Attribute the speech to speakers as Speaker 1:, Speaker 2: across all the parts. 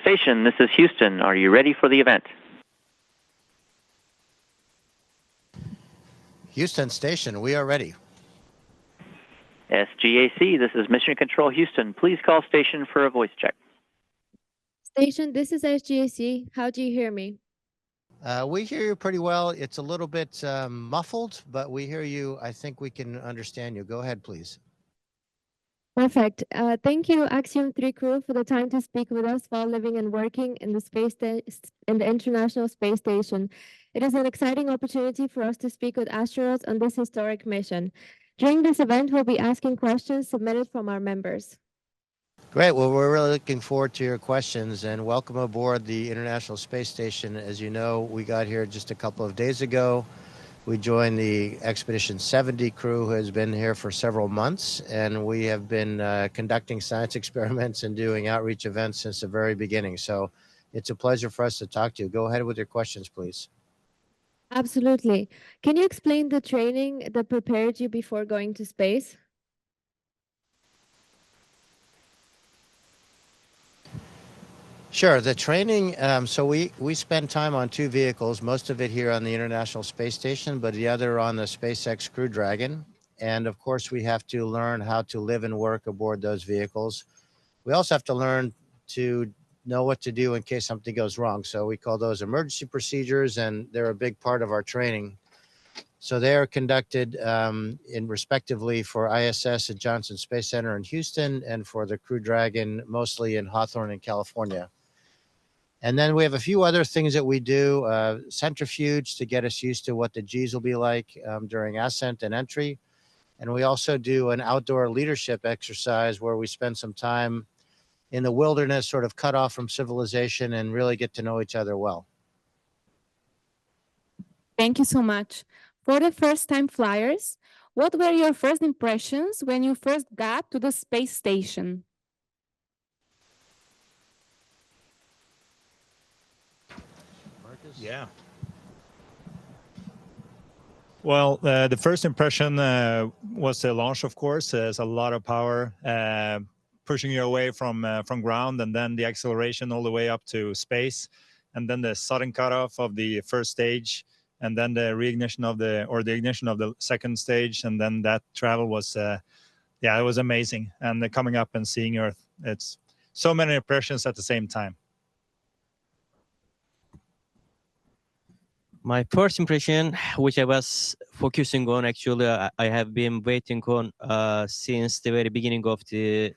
Speaker 1: Station, this is Houston. Are you ready for the event?
Speaker 2: Houston Station, we are ready.
Speaker 1: SGAC, this is Mission Control Houston. Please call station for a voice check.
Speaker 3: Station, this is SGAC. How do you hear me?
Speaker 2: We hear you pretty well. It's a little bit muffled, but we hear you. I think we can understand you. Go ahead, please.
Speaker 3: Perfect. Thank you, Axiom 3 crew, for the time to speak with us while living and working in the International Space Station. It is an exciting opportunity for us to speak with astronauts on this historic mission. During this event, we'll be asking questions submitted from our members.
Speaker 2: Great. Well, we're really looking forward to your questions, and welcome aboard the International Space Station. As you know, we got here just a couple of days ago. We joined the Expedition 70 crew, who has been here for several months, and we have been conducting science experiments and doing outreach events since the very beginning. So it's a pleasure for us to talk to you. Go ahead with your questions, please.
Speaker 3: Absolutely. Can you explain the training that prepared you before going to space?
Speaker 2: Sure. The training, so we spend time on 2 vehicles, most of it here on the International Space Station, but the other on the SpaceX Crew Dragon. And of course, we have to learn how to live and work aboard those vehicles. We also have to learn to know what to do in case something goes wrong. So we call those emergency procedures, and they're a big part of our training. So they are conducted in respectively for ISS at Johnson Space Center in Houston, and for the Crew Dragon, mostly in Hawthorne in California. And then we have a few other things that we do, centrifuge to get us used to what the G's will be like during ascent and entry. And we also do an outdoor leadership exercise where we spend some time in the wilderness, sort of cut off from civilization, and really get to know each other well.
Speaker 4: Thank you so much. For the first-time flyers, what were your first impressions when you first got to the space station?
Speaker 5: Yeah. Well, the first impression was the launch, of course. There's a lot of power pushing you away from ground, and then the acceleration all the way up to space, and then the sudden cutoff of the first stage, and then the reignition of the ignition of the second stage, and then that travel was, yeah, it was amazing. And coming up and seeing Earth, it's so many impressions at the same time.
Speaker 6: My first impression, which I was focusing on, actually, I have been waiting on since the very beginning of the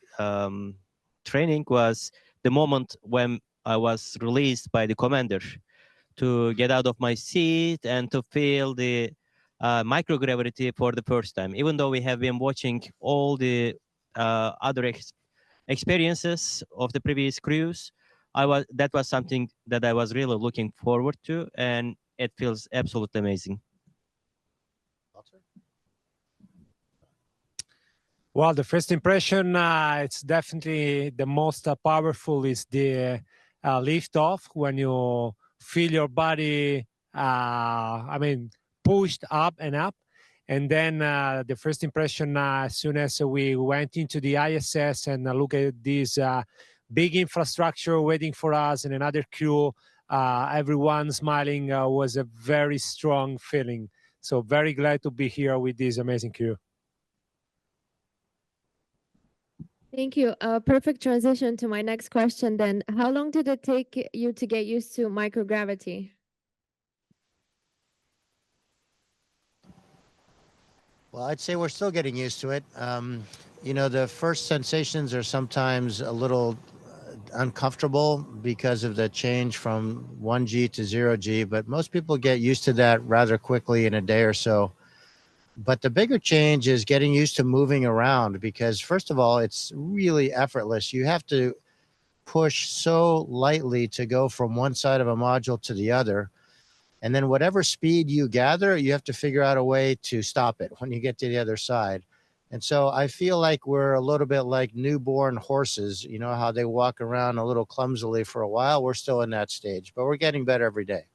Speaker 6: training, was the moment when I was released by the commander to get out of my seat and to feel the microgravity for the first time. Even though we have been watching all the other experiences of the previous crews, that was something that I was really looking forward to, and it feels absolutely amazing.
Speaker 7: Well, the first impression, it's definitely the most powerful is the lift off, when you feel your body, pushed up and up. And then the first impression, as soon as we went into the ISS and look at this big infrastructure waiting for us and another crew, everyone smiling, was a very strong feeling. So very glad to be here with this amazing crew.
Speaker 3: Thank you. Perfect transition to my next question then. How long did it take you to get used to microgravity?
Speaker 2: Well, I'd say we're still getting used to it. You know, the first sensations are sometimes a little uncomfortable because of the change from 1G to 0G, but most people get used to that rather quickly in a day or so. But the bigger change is getting used to moving around, because first of all, it's really effortless. You have to push so lightly to go from one side of a module to the other. And then whatever speed you gather, you have to figure out a way to stop it when you get to the other side. And so I feel like we're a little bit like newborn horses, you know, how they walk around a little clumsily for a while. We're still in that stage, but we're getting better every day.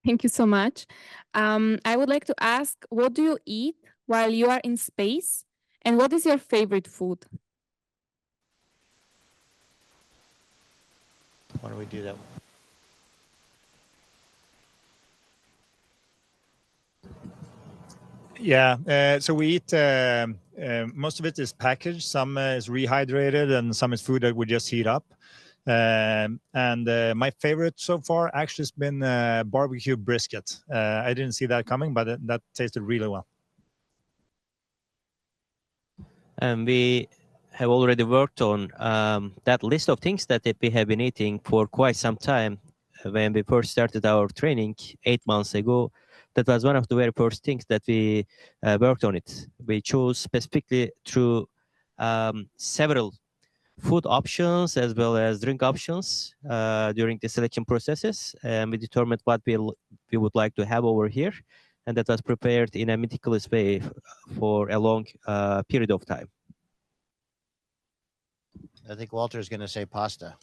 Speaker 4: Thank you so much. I would like to ask, what do you eat while you are in space? And what is your favorite food?
Speaker 2: don't we do that?
Speaker 5: Yeah, so we eat, most of it is packaged, some is rehydrated, and some is food that we just heat up. And my favorite so far actually has been barbecue brisket. I didn't see that coming, but that tasted really well.
Speaker 6: And we have already worked on that list of things that we have been eating for quite some time. When we first started our training 8 months ago, that was one of the very first things that we worked on it. We chose specifically through several food options as well as drink options during the selection processes, and we determined what we would like to have over here, and that was prepared in a meticulous way for a long period of time.
Speaker 2: I think Walter's going to say pasta.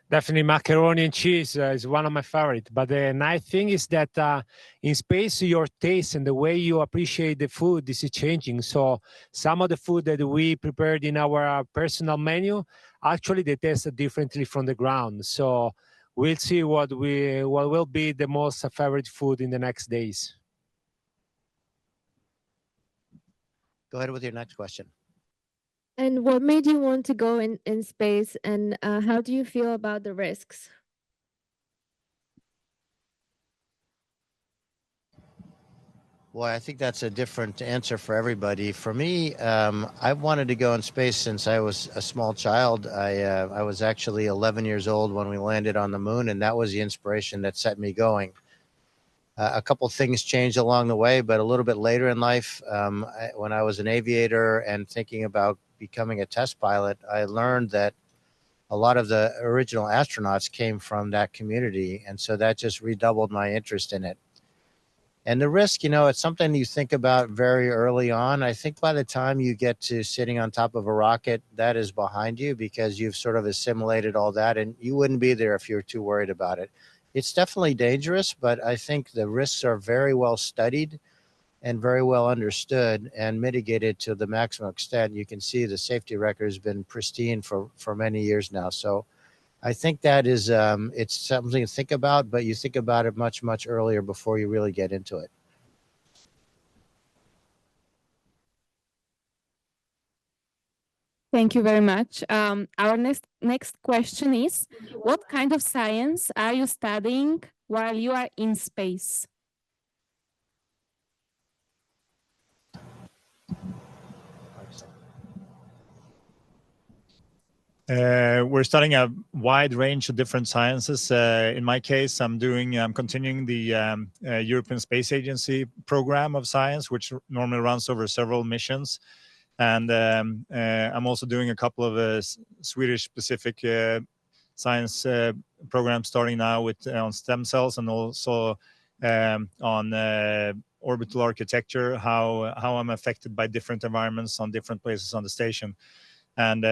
Speaker 7: Definitely macaroni and cheese is one of my favorites. But the nice thing is that in space, your taste and the way you appreciate the food is changing. So some of the food that we prepared in our personal menu, actually they taste differently from the ground. So we'll see what will be the most favorite food in the next days.
Speaker 2: Go ahead with your next question.
Speaker 3: And what made you want to go in space, and how do you feel about the risks?
Speaker 2: Well, I think that's a different answer for everybody. For me, I've wanted to go in space since I was a small child. I was actually 11 years old when we landed on the moon, and that was the inspiration that set me going. A couple things changed along the way, but a little bit later in life, when I was an aviator and thinking about becoming a test pilot, I learned that a lot of the original astronauts came from that community. And so that just redoubled my interest in it. And the risk, it's something you think about very early on. I think by the time you get to sitting on top of a rocket, that is behind you because you've sort of assimilated all that, and you wouldn't be there if you were too worried about it. It's definitely dangerous, but I think the risks are very well studied and very well understood and mitigated to the maximum extent. You can see the safety record has been pristine for many years now. So I think that is, it's something to think about, but you think about it much, much earlier before you really get into it.
Speaker 4: Thank you very much. Our next question is, what kind of science are you studying while you are in space?
Speaker 5: We're studying a wide range of different sciences. In my case, I'm continuing the European Space Agency program of science, which normally runs over several missions. And I'm also doing a couple of Swedish-specific science programs starting now on stem cells and also on orbital architecture, how I'm affected by different environments on different places on the station. And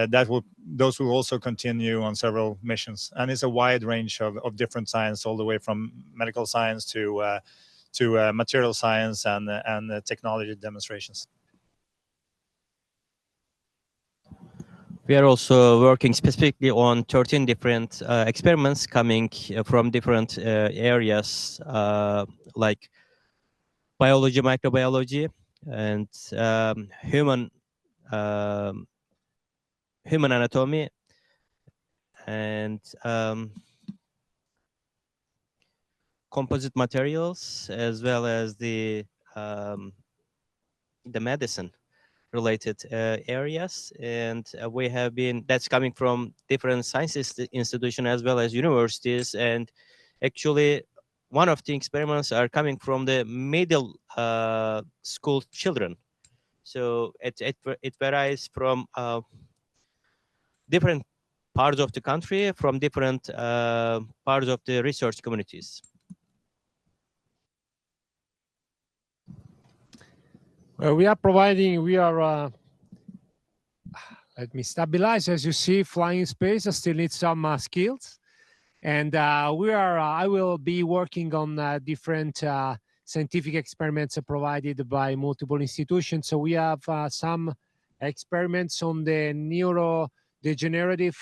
Speaker 5: those will also continue on several missions. And it's a wide range of different science, all the way from medical science to material science and technology demonstrations.
Speaker 6: We are also working specifically on 13 different experiments coming from different areas like biology, microbiology, and human anatomy, and composite materials, as well as the medicine related areas. And we have been, that's coming from different science institutions as well as universities. And actually one of the experiments are coming from the middle school children. So it varies from different parts of the country, from different parts of the research communities.
Speaker 7: Well, let me stabilize. As you see, flying in space still needs some skills. And I will be working on different scientific experiments provided by multiple institutions. So we have some experiments on the degenerative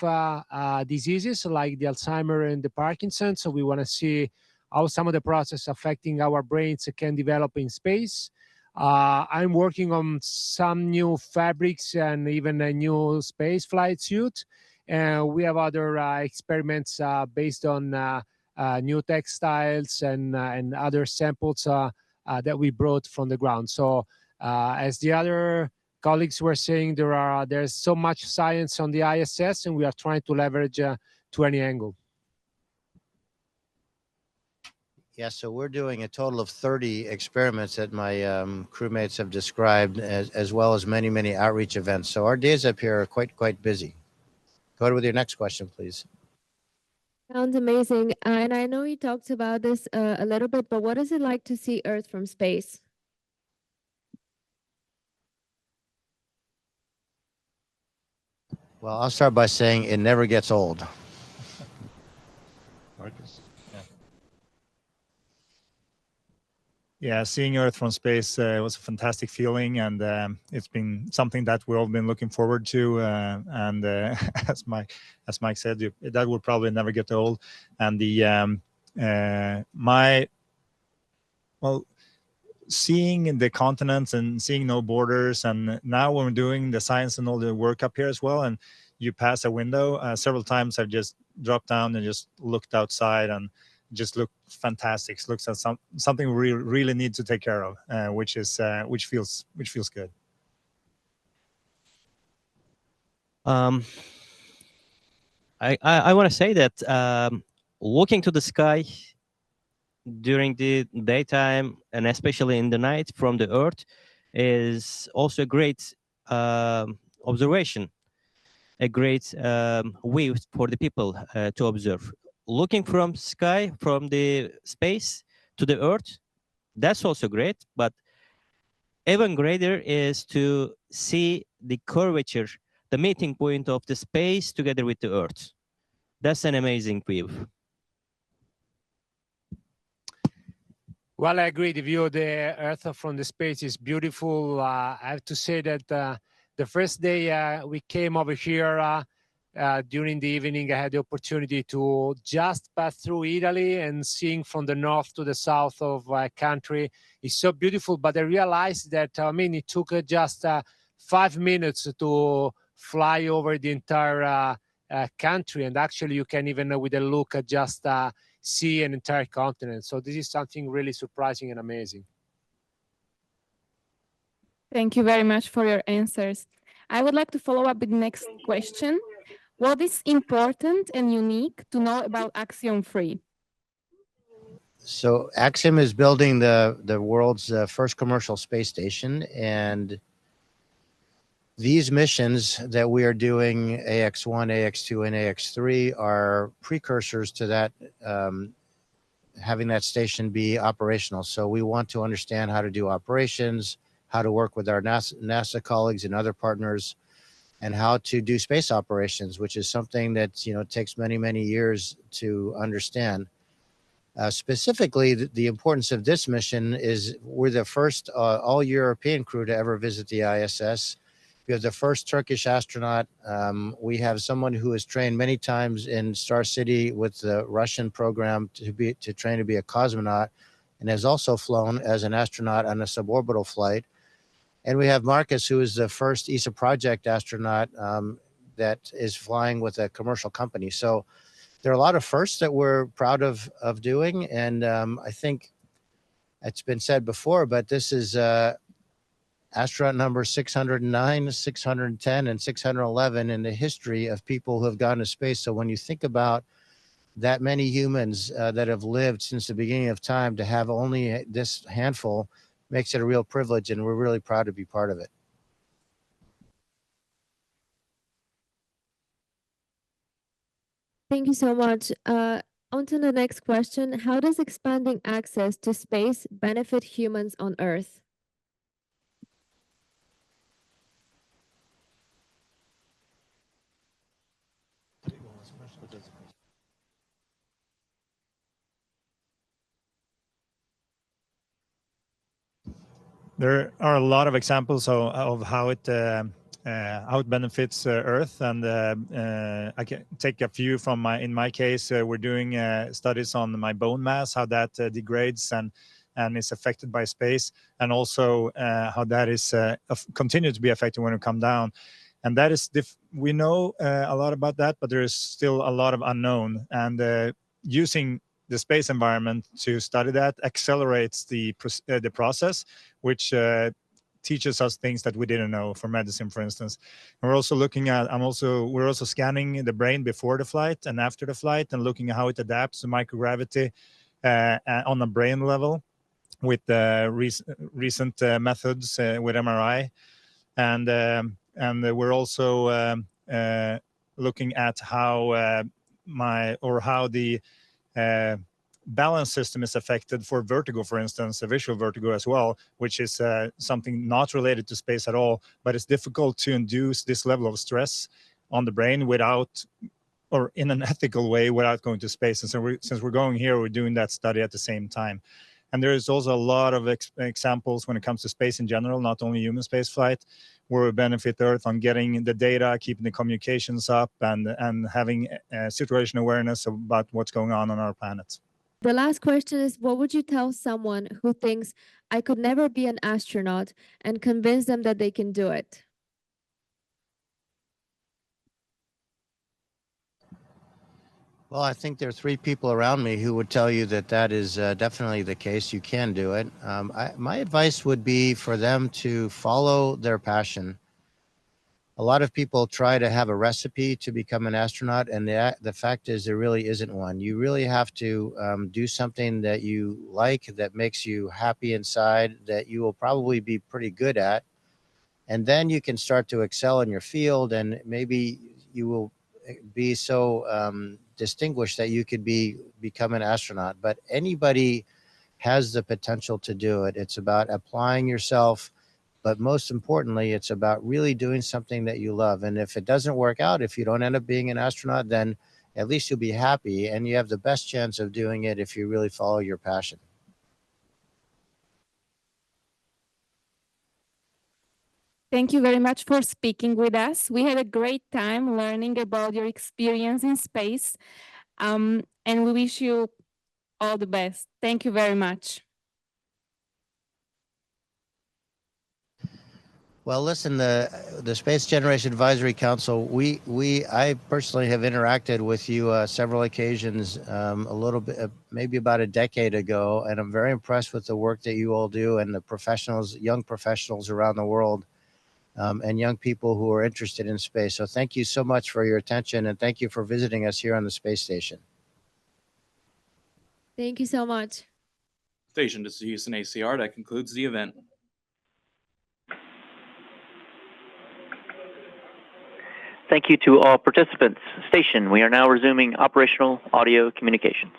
Speaker 7: diseases like the Alzheimer and the Parkinson. So we want to see how some of the process affecting our brains can develop in space. I'm working on some new fabrics and even a new space flight suit. And we have other experiments based on new textiles and other samples that we brought from the ground. So as the other colleagues were saying, there's so much science on the ISS, and we are trying to leverage to any angle.
Speaker 2: Yeah, so we're doing a total of 30 experiments that my crewmates have described, as well as many, many outreach events. So our days up here are quite busy. Go ahead with your next question, please.
Speaker 3: Sounds amazing. And I know you talked about this a little bit, but what is it like to see Earth from space?
Speaker 2: Well, I'll start by saying it never gets old.
Speaker 5: Marcus? Yeah, seeing Earth from space was a fantastic feeling, and it's been something that we've all been looking forward to. And as Mike said, that will probably never get old. And seeing the continents and seeing no borders, and now when we're doing the science and all the work up here as well, and you pass a window, several times I've just dropped down and just looked outside and just looked fantastic. Looks at something we really need to take care of, which feels good.
Speaker 6: I want to say that looking to the sky during the daytime and especially in the night from the Earth is also a great observation, a great way for the people to observe. Looking from sky, from the space to the Earth, that's also great, but even greater is to see the curvature, the meeting point of the space together with the Earth. That's an amazing view.
Speaker 7: Well, I agree. The view of the Earth from the space is beautiful. I have to say that the first day we came over here, during the evening, I had the opportunity to just pass through Italy, and seeing from the north to the south of a country is so beautiful. But I realized that, it took just 5 minutes to fly over the entire country. And actually, you can even, with a look, just see an entire continent. So this is something really surprising and amazing.
Speaker 4: Thank you very much for your answers. I would like to follow up with the next question. What is important and unique to know about Axiom 3?
Speaker 2: So Axiom is building the world's first commercial space station, and these missions that we are doing, AX1, AX2, and AX3, are precursors to that, having that station be operational. So we want to understand how to do operations, how to work with our NASA colleagues and other partners, and how to do space operations, which is something that takes many years to understand. Specifically, the importance of this mission is we're the first all-European crew to ever visit the ISS. We have the first Turkish astronaut. We have someone who has trained many times in Star City with the Russian program to train to be a cosmonaut, and has also flown as an astronaut on a suborbital flight. And we have Marcus, who is the first ESA project astronaut that is flying with a commercial company. So there are a lot of firsts that we're proud of doing. And I think it's been said before, but this is astronaut number 609, 610, and 611 in the history of people who have gone to space. So when you think about that many humans that have lived since the beginning of time, to have only this handful makes it a real privilege, and we're really proud to be part of it.
Speaker 3: Thank you so much. On to the next question. How does expanding access to space benefit humans on Earth?
Speaker 5: There are a lot of examples of how it how it benefits Earth, and I can take a few from in my case. We're doing studies on my bone mass, how that degrades and is affected by space, and also how that is continue to be affected when it come down. And that is we know a lot about that, but there is still a lot of unknown. And using the space environment to study that accelerates the process, which teaches us things that we didn't know for medicine, for instance. And we're also looking at, we're also scanning the brain before the flight and after the flight, and looking at how it adapts to microgravity on a brain level with recent methods with MRI. And we're also looking at how how the balance system is affected for vertigo, for instance, a visual vertigo as well, which is something not related to space at all, but it's difficult to induce this level of stress on the brain without, or in an ethical way, without going to space. And so since we're going here, we're doing that study at the same time. And there is also a lot of examples when it comes to space in general, not only human space flight, where we benefit Earth on getting the data, keeping the communications up, and having situational awareness about what's going on our planet.
Speaker 3: The last question is, what would you tell someone who thinks, I could never be an astronaut, and convince them that they can do it?
Speaker 2: Well, I think there are 3 people around me who would tell you that that is definitely the case. You can do it. My advice would be for them to follow their passion. A lot of people try to have a recipe to become an astronaut, and the fact is there really isn't one. You really have to do something that you like, that makes you happy inside, that you will probably be pretty good at. And then you can start to excel in your field, and maybe you will be so distinguished that you could become an astronaut. But anybody has the potential to do it. It's about applying yourself, but most importantly, it's about really doing something that you love. And if it doesn't work out, if you don't end up being an astronaut, then at least you'll be happy, and you have the best chance of doing it if you really follow your passion.
Speaker 4: Thank you very much for speaking with us. We had a great time learning about your experience in space, and we wish you all the best. Thank you very much.
Speaker 2: Well, listen, the Space Generation Advisory Council, I personally have interacted with you several occasions, a little bit, maybe about a decade ago, and I'm very impressed with the work that you all do, and the professionals, young professionals around the world, and young people who are interested in space. So thank you so much for your attention, and thank you for visiting us here on the space station.
Speaker 3: Thank you so much.
Speaker 8: Station, this is Houston ACR. That concludes the event.
Speaker 1: Thank you to all participants. Station, we are now resuming operational audio communications.